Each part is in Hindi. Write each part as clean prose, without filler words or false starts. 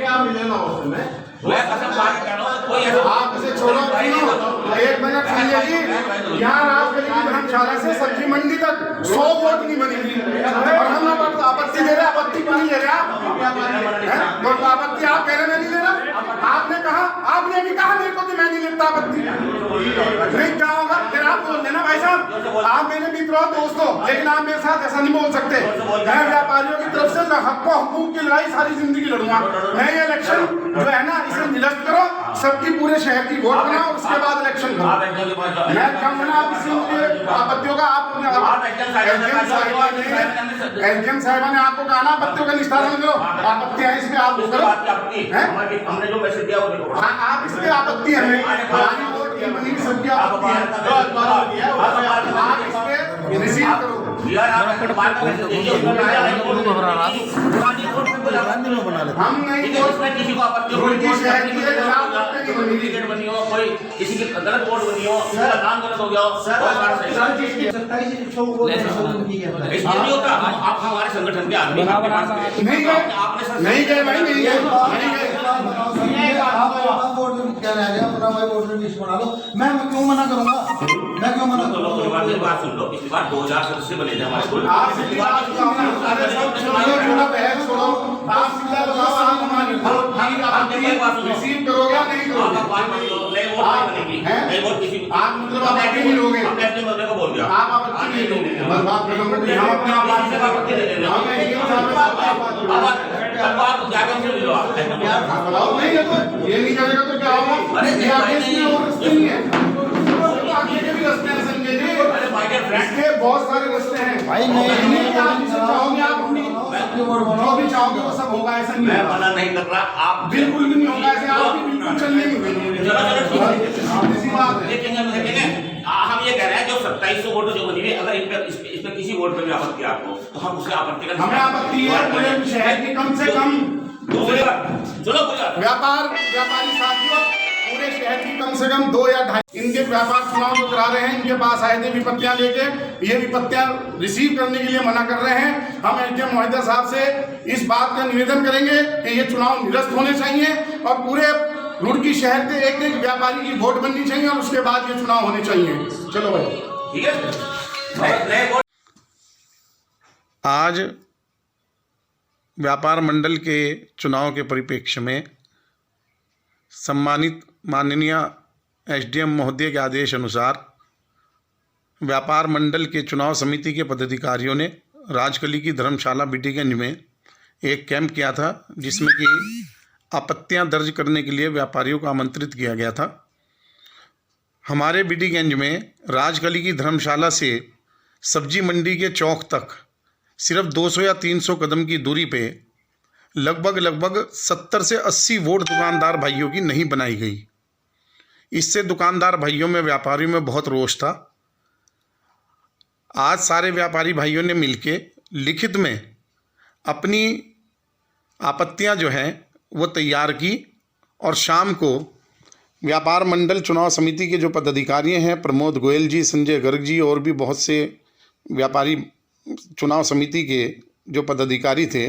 क्या मिलेगा उसमें? मैं कसम खा के कह रहा हूं कोई ऐसा आप इसे छोड़ो, एक मिनट सुनिए जी। यहाँ राजगली की धर्मशाला से सब्जी मंडी तक 100 वोट नहीं बनेगी और हम आपत्ति दे रहे हैं। आपत्ति क्यों नहीं ले रहे आप? तो आपत्ति आप कह रहे हैं मैं नहीं ले रहा। आपने कहा, आपने भी कहा मेरे को कि मैं नहीं लेता आपत्ति। नहीं क्या होगा फिर? आप बोल देना भाई साहब आप मेरे मित्र हो, दोस्त हो, लेकिन आप मेरे साथ ऐसा नहीं बोल सकते। मैं व्यापारियों की तरफ से हक़ की लड़ाई सारी जिंदगी लड़ूंगा। मैं ये इलेक्शन जो है ना इसे निरस्त करो, सबकी पूरे शहर की वोट बनाओ, उसके बाद इलेक्शन करो। मैं कहूँगा आप इसी आपत्तियों का एसडीएम साहिबा ने आपको कहा ना आपत्तियों का निस्तारण करो। आपत्ति है इसमें आप करो, हमने जो मैसेज दिया वो देखो। आप इसमें आपत्ति है सबकी आपत्ति है, आप इसमें रिसीव करो। हम नहीं किसी को आपत्ति बनी हो, कोई किसी की गलत वोट बनी हो, किसी का नाम गलत हो गया हो, नहीं होता। आप हमारे संगठन के आदमी नहीं गए भाई, नहीं गए। मैं क्यों मना करूंगा? मैं क्यों मना करूंगा? बात सुन लो, पिछली बार 2000 सदस्य बने थे हमारे स्कूल। रिसीव करोगे या नहीं करोगे? आप मतलब आपत्ति नहीं लोगे, को बोल दिया आप आपत्ति नहीं लोगे। हम अपने ये नहीं करेगा तो क्या होगा? नहीं है, आगे के भी रास्ते हैं संजय जी, इसके बहुत सारे रास्ते हैं भाई। चाहोगे आप अपनी जो भी चाहोगे वो सब होगा, ऐसा नहीं मैं मना नहीं कर रहा। आप बिल्कुल भी नहीं होगा ऐसे, आप भी बिल्कुल चलने हम ये कह रहे हैं जो 2700 वोट जो बनी हुई, अगर इसमें किसी वोट पे भी आपत्ति आपको, तो हम उससे आपत्ति कर, हमें आपत्ति है पूरे शहर की कम से कम व्यापारी साथियों, पूरे शहर की कम से कम 2 या 2.5 इनके व्यापार चुनाव जो करा रहे हैं, इनके पास आए थे विपत्तियां लेके, ये विपत्तियां रिसीव करने के लिए मना कर रहे हैं। हम एसडीएम महोदय साहब से इस बात का निवेदन करेंगे कि ये चुनाव निरस्त होने चाहिए और पूरे रुड़की शहर के एक व्यापारी की वोट बननी चाहिए और उसके बाद ये चुनाव होने चाहिए। चलो भाई ठीक है। आज व्यापार मंडल के चुनाव के परिप्रेक्ष्य में सम्मानित माननीय एसडीएम महोदय के आदेश अनुसार व्यापार मंडल के चुनाव समिति के पदाधिकारियों ने राजकली की धर्मशाला बीटीगंज में एक कैंप किया था, जिसमें कि आपत्तियां दर्ज करने के लिए व्यापारियों को आमंत्रित किया गया था। हमारे बीटीगंज में राजकली की धर्मशाला से सब्जी मंडी के चौक तक सिर्फ 200 या 300 कदम की दूरी पे लगभग 70 से 80 वोट दुकानदार भाइयों की नहीं बनाई गई। इससे दुकानदार भाइयों में, व्यापारियों में बहुत रोष था। आज सारे व्यापारी भाइयों ने मिलके लिखित में अपनी आपत्तियां जो हैं वो तैयार की और शाम को व्यापार मंडल चुनाव समिति के जो पदाधिकारी हैं, प्रमोद गोयल जी, संजय गर्ग जी और भी बहुत से व्यापारी चुनाव समिति के जो पदाधिकारी थे,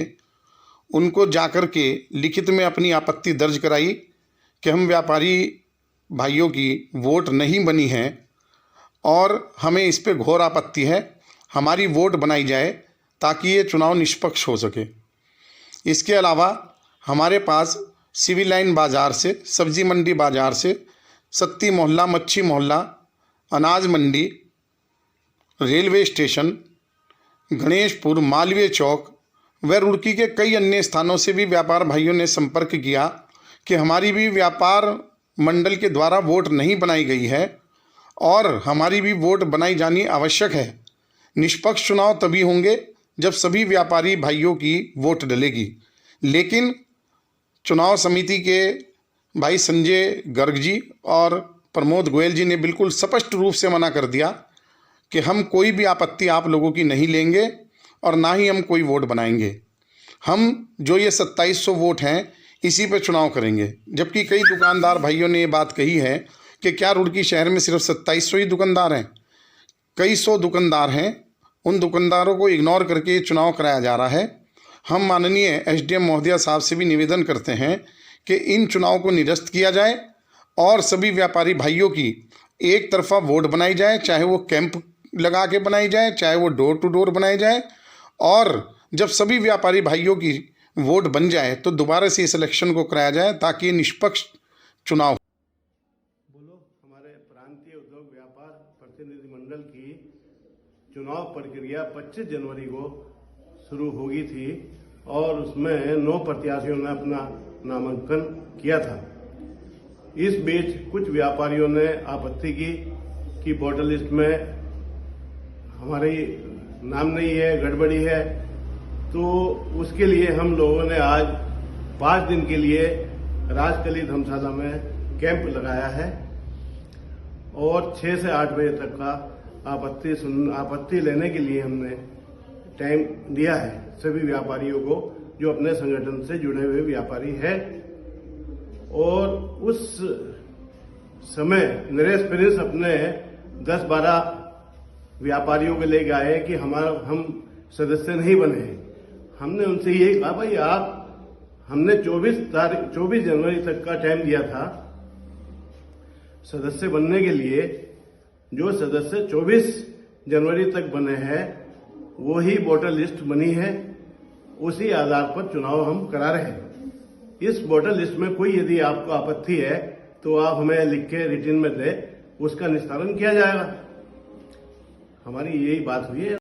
उनको जाकर के लिखित में अपनी आपत्ति दर्ज कराई कि हम व्यापारी भाइयों की वोट नहीं बनी है और हमें इस पे घोर आपत्ति है, हमारी वोट बनाई जाए ताकि ये चुनाव निष्पक्ष हो सके। इसके अलावा हमारे पास सिविल लाइन बाज़ार से, सब्जी मंडी बाज़ार से, सत्ती मोहल्ला, मच्छी मोहल्ला, अनाज मंडी, रेलवे स्टेशन, गणेशपुर, मालवीय चौक व रुड़की के कई अन्य स्थानों से भी व्यापार भाइयों ने संपर्क किया कि हमारी भी व्यापार मंडल के द्वारा वोट नहीं बनाई गई है और हमारी भी वोट बनाई जानी आवश्यक है। निष्पक्ष चुनाव तभी होंगे जब सभी व्यापारी भाइयों की वोट डलेगी। लेकिन चुनाव समिति के भाई संजय गर्ग जी और प्रमोद गोयल जी ने बिल्कुल स्पष्ट रूप से मना कर दिया कि हम कोई भी आपत्ति आप लोगों की नहीं लेंगे और ना ही हम कोई वोट बनाएंगे। हम जो ये 2700 वोट हैं इसी पे चुनाव करेंगे। जबकि कई दुकानदार भाइयों ने ये बात कही है कि क्या रुड़की शहर में सिर्फ 2700 ही दुकानदार हैं? कई सौ दुकानदार हैं। उन दुकानदारों को इग्नोर करके ये चुनाव कराया जा रहा है। हम माननीय एसडीएम महोदया साहब से भी निवेदन करते हैं कि इन चुनाव को निरस्त किया जाए और सभी व्यापारी भाइयों की एक तरफा वोट बनाई जाए, चाहे वो कैंप लगा के बनाई जाए, चाहे वो डोर टू डोर बनाई जाए। और जब सभी व्यापारी भाइयों की वोट बन जाए तो दोबारा से इस इलेक्शन को कराया जाए ताकि ये निष्पक्ष चुनाव। हमारे प्रांतीय उद्योग व्यापार प्रतिनिधि मंडल की चुनाव प्रक्रिया 25 जनवरी को शुरू होगी थी और उसमें 9 प्रत्याशियों ने अपना नामांकन किया था। इस बीच कुछ व्यापारियों ने आपत्ति की कि वोटर लिस्ट में हमारी नाम नहीं है, गड़बड़ी है। तो उसके लिए हम लोगों ने आज 5 दिन के लिए राजकली धर्मशाला में कैंप लगाया है और 6 से 8 बजे तक का आपत्ति लेने के लिए हमने टाइम दिया है सभी व्यापारियों को जो अपने संगठन से जुड़े हुए व्यापारी है। और उस समय नरेश प्रिंस अपने 10-12 व्यापारियों को लेकर आए कि हम सदस्य नहीं बने हैं। हमने उनसे यही कहा भाई हमने 24 जनवरी तक का टाइम दिया था सदस्य बनने के लिए। जो सदस्य 24 जनवरी तक बने हैं वही वोटर लिस्ट बनी है, उसी आधार पर चुनाव हम करा रहे हैं। इस वोटर लिस्ट में कोई यदि आपको आपत्ति है तो आप हमें लिख के रिटन में दें, उसका निस्तारण किया जाएगा। हमारी यही बात हुई है।